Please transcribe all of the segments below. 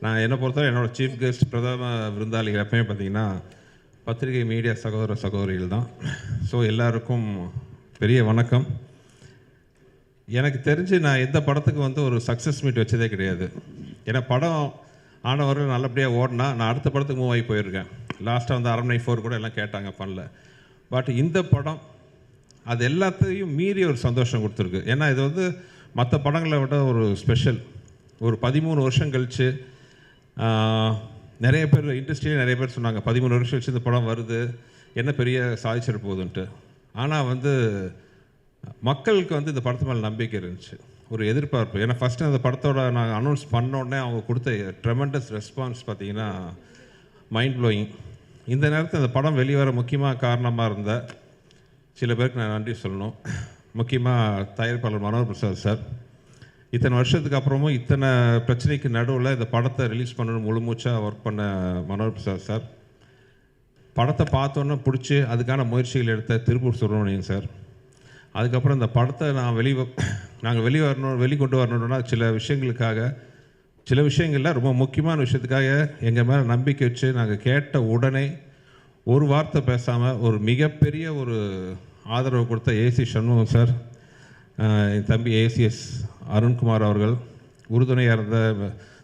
நான் என்னை பொறுத்தவரை என்னோடய சீஃப் கெஸ்ட் பிரதம விருந்தாளிகள் எப்பவுமே பார்த்தீங்கன்னா பத்திரிகை மீடியா சகோதர சகோதரிகள் தான். ஸோ எல்லாருக்கும் பெரிய வணக்கம். எனக்கு தெரிஞ்சு நான் எந்த படத்துக்கு வந்து ஒரு சக்ஸஸ் மீட் வச்சதே கிடையாது. ஏன்னா படம் ஆனவர்கள் நல்லபடியாக ஓடினா நான் அடுத்த படத்துக்கு மூவ் ஆகி போயிருக்கேன். லாஸ்ட்டாக வந்து அரண்மனை 4 கூட எல்லாம் கேட்டாங்க, பண்ணல. பட் இந்த படம் அது எல்லாத்தையும் மீறி ஒரு சந்தோஷம் கொடுத்துருக்கு. ஏன்னா இது வந்து மற்ற படங்களை விட ஒரு ஸ்பெஷல். ஒரு 13 வருஷம் கழித்து நிறைய பேர் இண்டஸ்ட்ரியில் நிறைய பேர் சொன்னாங்க 13 வருஷம் கழிச்சு இந்த படம் வருது, என்ன பெரிய சாதிச்சிட போகுதுன்ட்டு. ஆனால் வந்து மக்களுக்கு வந்து இந்த படத்து மேலே நம்பிக்கை இருந்துச்சு, ஒரு எதிர்பார்ப்பு. ஏன்னா ஃபஸ்ட்டு அந்த படத்தோட நாங்கள் அனௌன்ஸ் பண்ணோடனே அவங்க கொடுத்த ட்ரெமெண்டஸ் ரெஸ்பான்ஸ் பார்த்தீங்கன்னா மைண்ட் ப்ளோயிங். இந்த நேரத்தில் அந்த படம் வெளிவர முக்கியமாக காரணமாக இருந்த சில பேருக்கு நான் நன்றி சொல்லணும். முக்கியமாக தயாரிப்பாளர் மனோகர் பிரசாத் சார். இத்தனை வருஷத்துக்கு அப்புறமும் இத்தனை பிரச்சனைக்கு நடுவில் இந்த படத்தை ரிலீஸ் பண்ணணும் முழுமூச்சாக ஒர்க் பண்ண மனோகர் பிரசாத் சார். படத்தை பார்த்தோன்னே பிடிச்சி அதுக்கான முயற்சிகள் எடுத்த திருப்பூர் சுப்பிரமணியன் சார். அதுக்கப்புறம் இந்த படத்தை நாங்கள் வெளிக்கொண்டு வரணுன்னா சில விஷயங்களில் ரொம்ப முக்கியமான விஷயத்துக்காக எங்கள் மேலே நம்பிக்கை வச்சு நாங்கள் கேட்ட உடனே ஒரு வார்த்தை பேசாமல் ஒரு மிகப்பெரிய ஒரு ஆதரவு கொடுத்த ஏசி சண்முகம் சார், என் தம்பி ஏசிஎஸ் அருண்குமார் அவர்கள், உறுதுணையாக இருந்த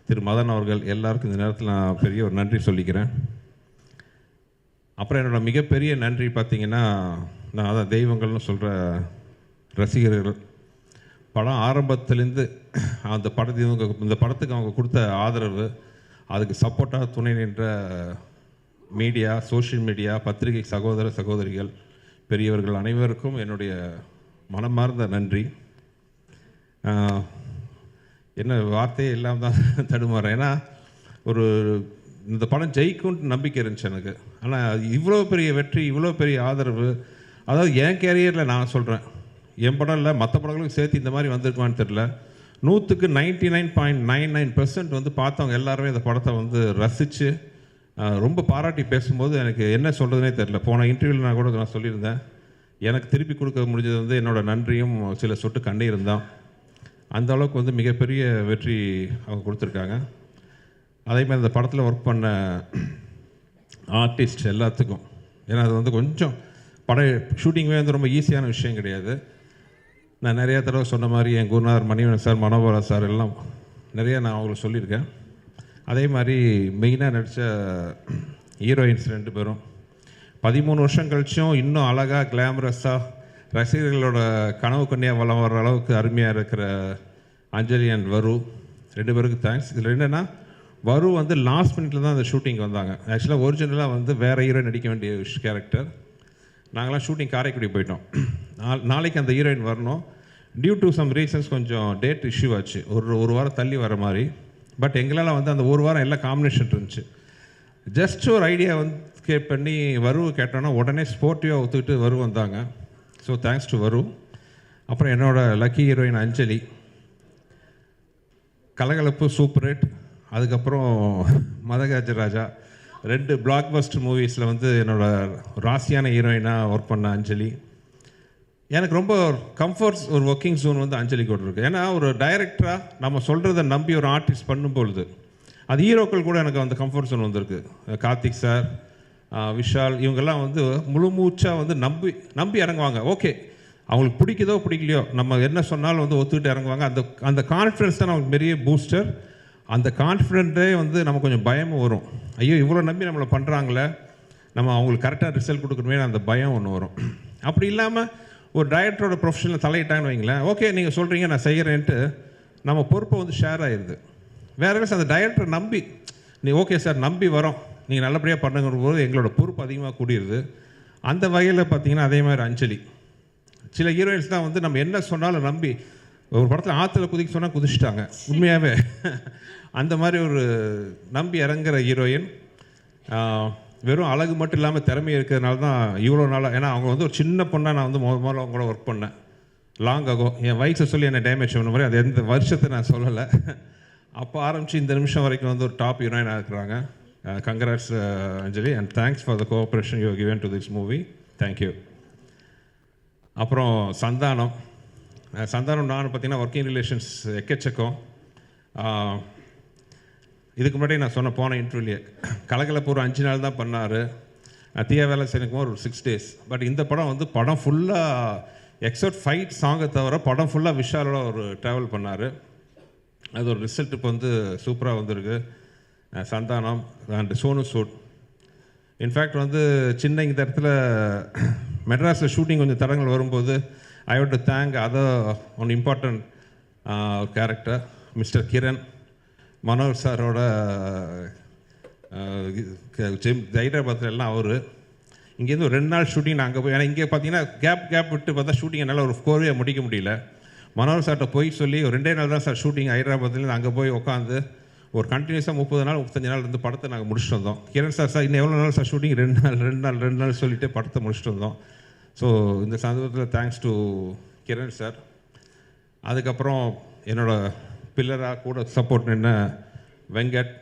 திரு மதன் அவர்கள், எல்லாருக்கும் இந்த நேரத்தில் நான் பெரிய ஒரு நன்றி சொல்லிக்கிறேன். அப்புறம் என்னோடய மிகப்பெரிய நன்றி பார்த்திங்கன்னா, நான் அதான் தெய்வங்கள்னு சொல்கிற ரசிகர்கள். படம் ஆரம்பத்துலேருந்து இந்த படத்துக்கு அவங்க கொடுத்த ஆதரவு, அதுக்கு சப்போர்ட்டாக துணை நின்ற மீடியா, சோஷியல் மீடியா, பத்திரிகை சகோதர சகோதரிகள், பெரியவர்கள் அனைவருக்கும் என்னுடைய மனமார்ந்த நன்றி. என்ன வார்த்தையே இல்லாமல் தான் தடுமாறேன். ஏன்னா இந்த படம் ஜெயிக்கும்னு நம்பிக்கை இருந்துச்சு எனக்கு. ஆனால் இவ்வளோ பெரிய வெற்றி, இவ்வளோ பெரிய ஆதரவு, அதாவது என் கேரியரில் நான் சொல்கிறேன், என் படம் இல்லை மற்ற படங்களுக்கு சேர்த்து இந்த மாதிரி வந்திருக்குமான்னு தெரில. 100க்கு 99.99% வந்து பார்த்தவங்க எல்லாருமே இந்த படத்தை வந்து ரசித்து ரொம்ப பாராட்டி பேசும்போது எனக்கு என்ன சொல்கிறதுனே தெரில. போன இன்டர்வியூவில் நான் கூட நான் சொல்லியிருந்தேன், எனக்கு திருப்பி கொடுக்க முடிஞ்சது வந்து என்னோடய நன்றியும் சில சொட்டு கண்ணீரும் தான். அந்த அளவுக்கு வந்து மிகப்பெரிய வெற்றி அவங்க கொடுத்துருக்காங்க. அதேமாதிரி இந்த படத்தில் ஒர்க் பண்ண ஆர்டிஸ்ட் எல்லாத்துக்கும், ஏன்னா அது வந்து கொஞ்சம் ஷூட்டிங்கே வந்து ரொம்ப ஈஸியான விஷயம் கிடையாது. நான் நிறையா தடவை சொன்ன மாதிரி என் குருநாதர் மணிவன் சார், மனோகரா சார் எல்லாம் நிறையா நான் அவங்களுக்கு சொல்லியிருக்கேன். அதே மாதிரி மெயினாக நடித்த ஹீரோயின்ஸ் 2 பேரும் 13 வருஷம் கழிச்சும் இன்னும் அழகாக கிளாமரஸாக ரசிகர்களோட கனவு கண்ணியாக வளம் வர்ற அளவுக்கு அருமையாக இருக்கிற அஞ்சலி அண்ட் வரு 2 பேருக்கு தேங்க்ஸ். இதில் என்னென்னா, வரு வந்து லாஸ்ட் மினிட்ல தான் அந்த ஷூட்டிங் வந்தாங்க. ஆக்சுவலாக ஒரிஜினலாக வந்து வேறு ஹீரோயின் நடிக்க வேண்டிய கேரக்டர். நாங்களாம் ஷூட்டிங் காரைக்குடி போயிட்டோம். நாளைக்கு அந்த ஹீரோயின் வரணும். டியூ டு சம் ரீசன்ஸ் கொஞ்சம் டேட் இஷ்யூ ஆச்சு, ஒரு வாரம் தள்ளி வர மாதிரி. பட் எங்களால் வந்து அந்த ஒரு வாரம் எல்லாம் காம்பினேஷன் இருந்துச்சு. ஜஸ்ட் ஒரு ஐடியா வந்து பண்ணி வரு கேட்டோன்னா உடனே ஸ்போர்ட்டிவாக ஒத்துக்கிட்டு வரு வந்தாங்க. ஸோ தேங்க்ஸ் டு வரு. அப்புறம் என்னோடய லக்கி ஹீரோயின் அஞ்சலி, கலகலப்பு, சூப்பர் ஹிட், அதுக்கப்புறம் மதகஜராஜா 2 பிளாக் பஸ்டர் மூவிஸில் வந்து என்னோடய ராசியான ஹீரோயினாக ஒர்க் பண்ண அஞ்சலி. எனக்கு ரொம்ப கம்ஃபர்ட்ஸ் ஒரு ஒர்க்கிங் ஜோன் வந்து அஞ்சலி கூட இருக்குது. ஏன்னா ஒரு டைரக்டராக நம்ம சொல்கிறத நம்பி ஒரு ஆர்டிஸ்ட் பண்ணும்பொழுது அது ஹீரோக்கள் கூட எனக்கு அந்த கம்ஃபர்ட் ஜோன் வந்திருக்கு. கார்த்திக் சார், விஷால், இவங்கெல்லாம் வந்து முழு மூச்சாக வந்து நம்பி இறங்குவாங்க. ஓகே, அவங்களுக்கு பிடிக்குதோ பிடிக்கலையோ நம்ம என்ன சொன்னாலும் வந்து ஒத்துக்கிட்டு இறங்குவாங்க. அந்த கான்ஃபிடன்ஸ் தான் நமக்கு பெரிய பூஸ்டர். அந்த கான்ஃபிடென்ட்டே வந்து நமக்கு கொஞ்சம் பயமும் வரும். ஐயோ இவ்வளோ நம்பி நம்மளை பண்ணுறாங்களே, நம்ம அவங்களுக்கு கரெக்டாக ரிசல்ட் கொடுக்கணுமே, அந்த பயம் ஒன்று வரும். அப்படி இல்லாமல் ஒரு டைரக்டரோட ப்ரொஃபஷனில் தலையிட்டாங்கன்னு வைங்களேன், ஓகே நீங்கள் சொல்கிறீங்க நான் செய்கிறேன்ட்டு நம்ம பொறுப்பை வந்து ஷேர் ஆகிடுது. வேறு அந்த டைரக்டரை நம்பி ஓகே சார் நம்பி வரோம், நீங்கள் நல்லபடியாக பண்ணுங்கிற போது எங்களோட பொறுப்பு அதிகமாக கூடிடுது. அந்த வகையில் பார்த்தீங்கன்னா அதே மாதிரி அஞ்சலி, சில ஹீரோயின்ஸ் தான் வந்து நம்ம என்ன சொன்னாலும் நம்பி, ஒரு படத்தில் ஆற்றுல குதிக்க சொன்னால் குதிச்சிட்டாங்க உண்மையாகவே. அந்த மாதிரி ஒரு நம்பி இறங்குற ஹீரோயின். வெறும் அழகு மட்டும் இல்லாமல் திறமை இருக்கிறதுனால தான் இவ்வளோ நாளாக, ஏன்னா அவங்க வந்து ஒரு சின்ன பொண்ணாக நான் வந்து முதல்ல அவங்க கூட ஒர்க் பண்ணேன் லாங் ஆகும். என் வயசை சொல்லி என்னை டேமேஜ் பண்ண மாதிரி, அது எந்த வருஷத்தை நான் சொல்லலை. அப்போ ஆரம்பித்து இந்த நிமிஷம் வரைக்கும் வந்து ஒரு டாப் ஹீரோயினாக இருக்கிறாங்க. Congrats Anjali, and thanks for the cooperation you given to this movie. Thank you. அப்புறம் சந்தானம் நான் பார்த்தீங்கன்னா ஒர்க்கிங் ரிலேஷன்ஸ் எக்கச்சக்கம். இதுக்கு முன்னாடி நான் போன இன்டர்வியூலேயே கலகலப்பு ஒரு 5 நாள் தான் பண்ணார். தீயா வேலை செய்யணுக்கும் ஒரு 6 days. பட் இந்த படம் வந்து படம் ஃபுல்லாக எக்ஸப்ட் ஃபைட் சாங்கை தவிர படம் ஃபுல்லாக விஷாலோட ஒரு ட்ராவல் பண்ணார். அது ஒரு ரிசல்ட் இப்போ வந்து சூப்பராக வந்திருக்கு. சந்தானம் அண்ட் சோனு சூட். இன்ஃபேக்ட் வந்து சின்ன இந்த இடத்துல மெட்ராஸில் ஷூட்டிங் கொஞ்சம் தடங்கள் வரும்போது I want to thank other one important character mister Kiran. மனோர் சாரோட ஹைதராபாத்தில் எல்லாம் அவர் இங்கேருந்து ஒரு 2 நாள் ஷூட்டிங் நான் அங்கே போய், ஏன்னா இங்கே பார்த்தீங்கன்னா கேப் விட்டு பார்த்தா ஷூட்டிங் என்னால் ஒரு கோர்வையாக முடிக்க முடியல. மனோர் சார்கிட்ட போய் சொல்லி ஒரு 2 நாள் தான் சார் ஷூட்டிங் ஹைதராபாத்லேருந்து அங்கே போய் உட்காந்து ஒரு கண்டினியூஸாக 30 நாள் 35 நாள் இருந்து படத்தை நாங்கள் முடிச்சுட்டு வந்தோம். கிரண் சார் இன்னும் எவ்வளோ நாள் சார் ஷூட்டிங் 2 நாள் சொல்லிவிட்டு படத்தை முடிச்சுட்டு வந்தோம். ஸோ இந்த சந்தர்ப்பத்தில் தேங்க்ஸ் டு கிரண் சார். அதுக்கப்புறம் என்னோடய பில்லராக கூட சப்போர்ட் நின்ன வெங்கட்,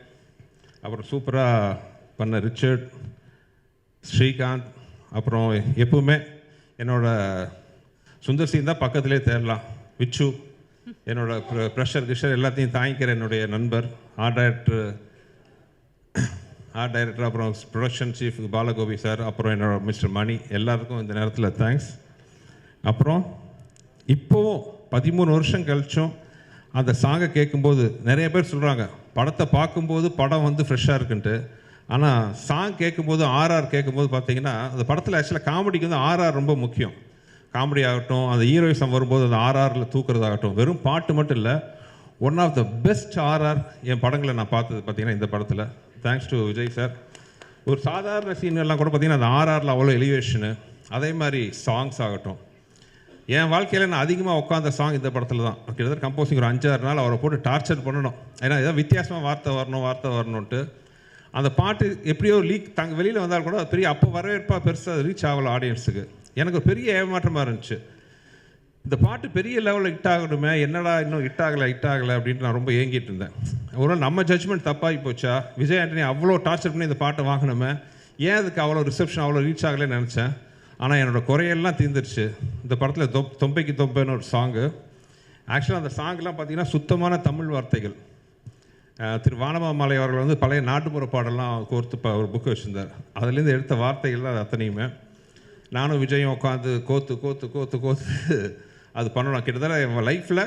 அப்புறம் சூப்பராக பண்ண ரிச்சர்ட், ஸ்ரீகாந்த், அப்புறம் எப்பவுமே என்னோடய சுந்தர் சிங் தான் பக்கத்துலேயே தேடலாம், விச்சு, என்னோட ப்ரெஷர் கிஷர் எல்லாத்தையும் தாங்கிக்கிற என்னுடைய நண்பர், ஆர்ட் டைரக்டர், அப்புறம் ப்ரொடக்ஷன் சீஃப் பாலகோபி சார், அப்புறம் என்னோட மிஸ்டர் மணி, எல்லாருக்கும் இந்த நேரத்தில் தேங்க்ஸ். அப்புறம் இப்போவும் 13 வருஷம் கழிச்சும் அந்த சாங்கை கேட்கும்போது நிறைய பேர் சொல்கிறாங்க படத்தை பார்க்கும்போது படம் வந்து ஃப்ரெஷ்ஷாக இருக்குன்ட்டு. ஆனால் சாங் கேட்கும்போது ஆர்ஆர் கேட்கும்போது பார்த்தீங்கன்னா அந்த படத்தில் ஆக்சுவலாக காமெடிக்கு வந்து ஆர்ஆர் ரொம்ப முக்கியம். காமெடி ஆகட்டும், அந்த ஹீரோயிசம் வரும்போது அந்த ஆர்ஆரில் தூக்குறதாகட்டும், வெறும் பாட்டு மட்டும் இல்லை, one of the best RR என் படங்களை நான் பார்த்தது பார்த்தீங்கன்னா இந்த படத்தில். Thanks to Vijay sir. ஒரு சாதாரண சீன்கள்லாம் கூட பார்த்தீங்கன்னா அந்த ஆர்ஆரில் அவ்வளோ எலிவேஷனு. அதே மாதிரி சாங்ஸ் ஆகட்டும், என் வாழ்க்கையில் நான் அதிகமாக உட்காந்த சாங் இந்த படத்தில் தான். கிட்டத்தட்ட கம்போசிங் ஒரு 5-6 நாள் அவரை போட்டு டார்ச்சர் பண்ணணும். ஏன்னா ஏதாவது வித்தியாசமாக வார்த்தை வரணுன்ட்டு அந்த பாட்டு எப்படியோ லீக் வெளியில் வந்தால் கூட பெரிய அப்போ வரவேற்பாக பெருசாக ரீச் ஆகலை ஆடியன்ஸுக்கு. எனக்கு ஒரு பெரிய ஏமாற்றமாக இருந்துச்சு. இந்த பாட்டு பெரிய லெவலில் ஹிட் ஆகணுமே, என்னடா இன்னும் ஹிட் ஆகலை அப்படின்ட்டு நான் ரொம்ப ஏங்கிட்டு இருந்தேன். ஒரு நம்ம ஜட்ஜ்மெண்ட் தப்பாகி போச்சா, விஜய் ஆண்டனி அவ்வளோ டார்ச்சர் பண்ணி இந்த பாட்டை வாங்கினோமே, ஏன் அதுக்கு அவ்வளோ ரிசப்ஷன் அவ்வளோ ரீச் ஆகலைன்னு நினச்சேன். ஆனால் என்னோடய குறையெல்லாம் தீர்ந்துருச்சு. இந்த படத்தில் தொம்பைக்கு தொம்பைன்னு ஒரு சாங்கு. ஆக்சுவலாக அந்த சாங்கெலாம் பார்த்திங்கன்னா சுத்தமான தமிழ் வார்த்தைகள். திரு வானமாமலை அவர்கள் வந்து பழைய நாட்டுப்புற பாடலாம் கோர்த்து ஒரு புக்கு வச்சுருந்தார். அதுலேருந்து எடுத்த வார்த்தைகள்லாம் அது அத்தனையுமே நானும் விஜயும் உட்காந்து கோத்து அது பண்ணணும். கிட்டத்தட்ட என் லைஃப்பில்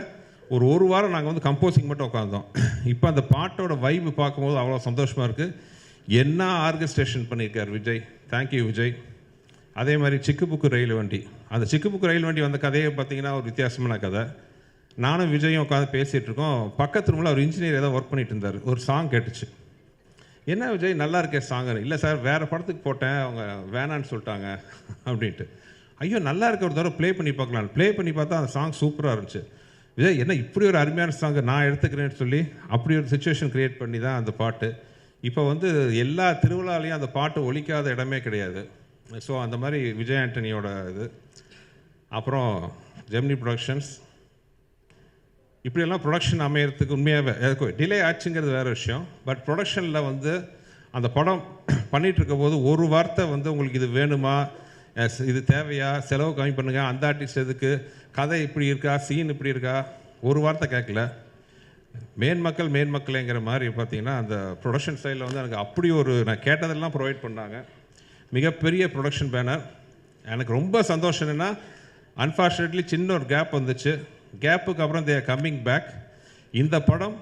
ஒரு வாரம் நாங்கள் வந்து கம்போசிங் மட்டும் உட்காந்தோம். இப்போ அந்த பாட்டோட வைப்பு பார்க்கும்போது அவ்வளோ சந்தோஷமாக இருக்குது. என்ன ஆர்கஸ்ட்ரேஷன் பண்ணியிருக்கார் விஜய், தேங்க்யூ விஜய். அதே மாதிரி சிக்குபுக்கு ரயில் வண்டி, அந்த சிக்குபுக்கு ரயில் வண்டி வந்த கதையை பார்த்தீங்கன்னா ஒரு வித்தியாசமான கதை. நானும் விஜயும் உட்காந்து பேசிகிட்டு இருக்கோம். பக்கத்து ரூமில் ஒரு இன்ஜினியர் ஏதோ ஒர்க் பண்ணிட்டு இருந்தார். ஒரு சாங் கேட்டுச்சு. என்ன விஜய் நல்லா இருக்கே சாங்கு. இல்லை சார் வேறு படத்துக்கு போட்டேன், அவங்க வேணான்னு சொல்லிட்டாங்க அப்படின்ட்டு. ஐயோ நல்லா இருக்க, ஒரு தடவை ப்ளே பண்ணி பார்க்கலாம். ப்ளே பண்ணி பார்த்தா அந்த சாங் சூப்பராக இருந்துச்சு. விஜய் என்ன இப்படி ஒரு அருமையான சாங்கு நான் எடுத்துக்கிறேன்னு சொல்லி அப்படி ஒரு சுச்சுவேஷன் க்ரியேட் பண்ணி தான் அந்த பாட்டு இப்போ வந்து எல்லா திருவிழாலையும் அந்த பாட்டு ஒலிக்காத இடமே கிடையாது. ஸோ அந்த மாதிரி விஜய் ஆண்டனியோட இது. அப்புறம் ஜெமினி ப்ரொடக்ஷன்ஸ், இப்படியெல்லாம் ப்ரொடக்ஷன் அமையறதுக்கு உண்மையாகவே டிலே ஆச்சுங்கிறது வேறு விஷயம். பட் ப்ரொடக்ஷனில் வந்து அந்த படம் பண்ணிகிட்ருக்க போது ஒரு வார்த்தை வந்து உங்களுக்கு இது வேணுமா, இது தேவையா, செலவு கம்மி பண்ணுங்கள், அந்த ஆர்டிஸ்ட் எதுக்கு, கதை இப்படி இருக்கா, சீன் இப்படி இருக்கா, ஒரு வார்த்தை கேட்கல. மேன்மக்கள்ங்கிற மாதிரி பார்த்தீங்கன்னா அந்த ப்ரொடக்ஷன் சைடில் வந்து எனக்கு அப்படி ஒரு நான் கேட்டதெல்லாம் ப்ரொவைட் பண்ணாங்க. மிகப்பெரிய ப்ரொடக்ஷன் பேனர். எனக்கு ரொம்ப சந்தோஷம் என்னென்னா அன்ஃபார்ச்சுனேட்லி சின்ன ஒரு கேப் வந்துச்சு. கேப்புக்கு அப்புறம் தே ஆர் கம்மிங் பேக். இந்த படம்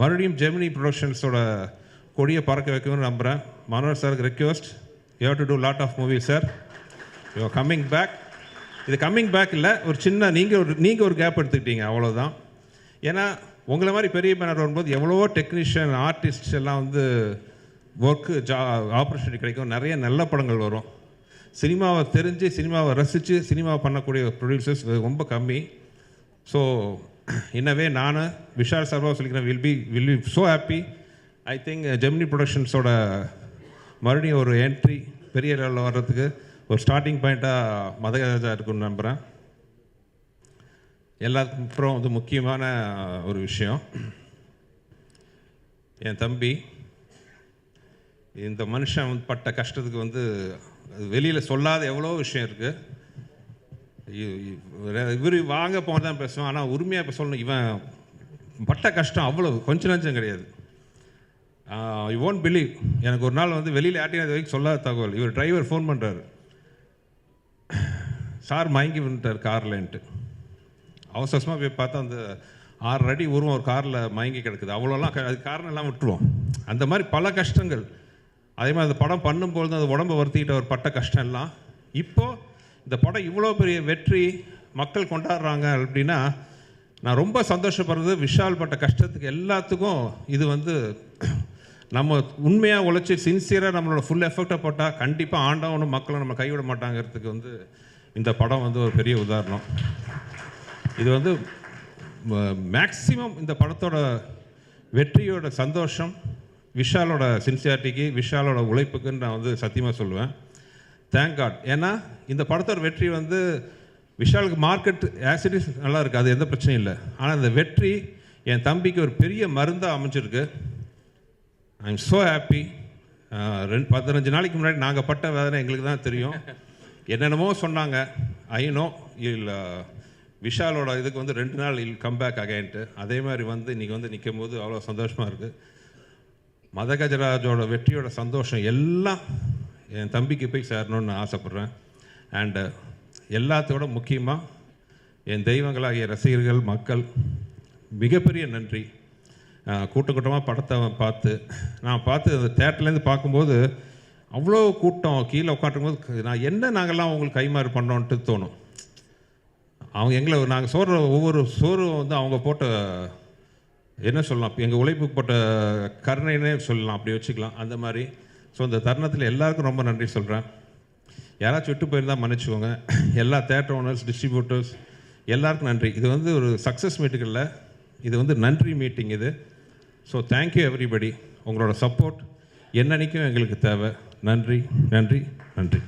மறுபடியும் ஜெமினி ப்ரொடக்ஷன்ஸோட கொடியை பறக்க வைக்கணும்னு நம்புகிறேன். மனோர் சாருக்கு request, you have to do lot of movies sir, you are coming back. இது கம்மிங் பேக் இல்லை, ஒரு சின்ன நீங்கள் ஒரு கேப் எடுத்துக்கிட்டீங்க, அவ்வளோதான். ஏன்னா உங்களை மாதிரி பெரிய பேனர் வரும்போது எவ்வளவோ டெக்னீஷியன் ஆர்டிஸ்ட் எல்லாம் வந்து ஒர்க்கு ஆப்பர்ச்சுனிட்டி கிடைக்கும், நிறைய நல்ல படங்கள் வரும். சினிமாவை தெரிஞ்சு சினிமாவை ரசித்து சினிமாவை பண்ணக்கூடிய ப்ரொடியூசர்ஸ் ரொம்ப கம்மி. ஸோ இன்னவே நான் விஷால் சார்பாக சொல்லிக்கிறேன், will be so happy. I think Gemini ப்ரொடக்ஷன்ஸோட மறுபடியும் ஒரு என்ட்ரி பெரிய லெவலில் வர்றதுக்கு ஒரு ஸ்டார்டிங் பாயிண்ட்டாக மதகராஜா இருக்குன்னு நம்புகிறேன். எல்லாத்துக்கும் அப்புறம் வந்து முக்கியமான ஒரு விஷயம், என் தம்பி இந்த மனுஷன் வந்து பட்ட கஷ்டத்துக்கு வந்து வெளியில் சொல்லாத எவ்வளோ விஷயம் இருக்குது. இவர் வாங்க போன தான் பேசுவான், ஆனால் உரிமையாக இப்போ சொல்லணும், இவன் பட்ட கஷ்டம் அவ்வளோ கொஞ்சம் நஞ்சம் கிடையாது. யூ ஒன்ட் பிலீவ், எனக்கு ஒரு நாள் வந்து வெளியில் யார்ட்டையும் இது வரைக்கும் சொல்லாத தகவல். இவர் டிரைவர் ஃபோன் பண்ணுறாரு, சார் மயங்கி விட்டார் கார்லன்ட்டு. அவசரமாக போய் பார்த்தா அந்த 6 அடி உருவம் ஒரு காரில் மயங்கி கிடக்குது. அவ்வளோலாம் அதுக்கு காரணம் எல்லாம் விட்டுருவோம். அந்த மாதிரி பல கஷ்டங்கள். அதே மாதிரி அந்த படம் பண்ணும்போது அந்த உடம்பை வருத்திக்கிட்ட ஒரு பட்ட கஷ்டம் எல்லாம் இப்போது இந்த படம் இவ்வளோ பெரிய வெற்றி மக்கள் கொண்டாடுறாங்க அப்படின்னா நான் ரொம்ப சந்தோஷப்படுறது. விஷால் பட்ட கஷ்டத்துக்கு எல்லாத்துக்கும் இது வந்து நம்ம உண்மையாக உழைச்சி சின்சியராக நம்மளோட ஃபுல் எஃபெக்டை போட்டால் கண்டிப்பாக ஆண்டவனும் மக்களும் நம்ம கைவிட மாட்டாங்கிறதுக்கு வந்து இந்த படம் வந்து ஒரு பெரிய உதாரணம். இது வந்து மேக்ஸிமம் இந்த படத்தோட வெற்றியோட சந்தோஷம் விஷாலோட சின்சியாரிட்டிக்கு, விஷாலோட உழைப்புக்குன்னு நான் வந்து சத்தியமாக சொல்லுவேன். Thank God. ஏன்னா இந்த படத்தோட வெற்றி வந்து விஷாலுக்கு மார்க்கெட் ஆசிடிஸ் நல்லா இருக்குது, அது எந்த பிரச்சனையும் இல்லை. ஆனால் இந்த வெற்றி என் தம்பிக்கு ஒரு பெரிய மருந்தாக அமைஞ்சிருக்கு. I am so happy. 15 நாளைக்கு முன்னாடி நாங்கள் பட்ட வேதனை எங்களுக்கு தான் தெரியும். என்னென்னமோ சொன்னாங்க. ஐ நோ இல்லை விஷாலோட இதுக்கு வந்து 2 நாள் இல் கம் பேக் அகைன்ட்டு. அதே மாதிரி வந்து இன்றைக்கி வந்து நிற்கும் போது அவ்வளோ சந்தோஷமாக இருக்குது. மதகஜராஜோட வெற்றியோட சந்தோஷம் எல்லாம் என் தம்பிக்கு போய் சேரணும்னு ஆசைப்பட்றேன். அண்டு எல்லாத்தோட முக்கியமாக என் தெய்வங்களாகிய ரசிகர்கள் மக்கள் மிகப்பெரிய நன்றி. கூட்டமாக படத்தை நான் பார்த்து அந்த தேட்டர்லேருந்து பார்க்கும்போது அவ்வளோ கூட்டம் கீழே உட்காந்துருக்கும்போது நாங்கள்லாம் உங்களுக்கு கைமாறு பண்ணோன்ட்டு தோணும். அவங்க எங்களை நாங்கள் ஒவ்வொரு சோறும் வந்து அவங்க போட்ட என்ன சொல்லலாம், எங்கள் உழைப்புக்கு போட்ட கருணைன்னே சொல்லலாம், அப்படி வச்சுக்கலாம் அந்த மாதிரி. ஸோ இந்த தருணத்தில் எல்லாருக்கும் ரொம்ப நன்றி சொல்கிறேன். யாராச்சும் விட்டு போயிருந்தால் மன்னிச்சுக்கோங்க. எல்லா தேட்டர் ஓனர்ஸ், டிஸ்ட்ரிபியூட்டர்ஸ் எல்லாருக்கும் நன்றி. இது வந்து ஒரு சக்ஸஸ் மீட்டுக்கு இல்லை, இது வந்து நன்றி மீட்டிங் இது. So thank you everybody. உங்களோட சப்போர்ட் என்னன்னைக்கும் எங்களுக்கு தேவை. நன்றி நன்றி நன்றி.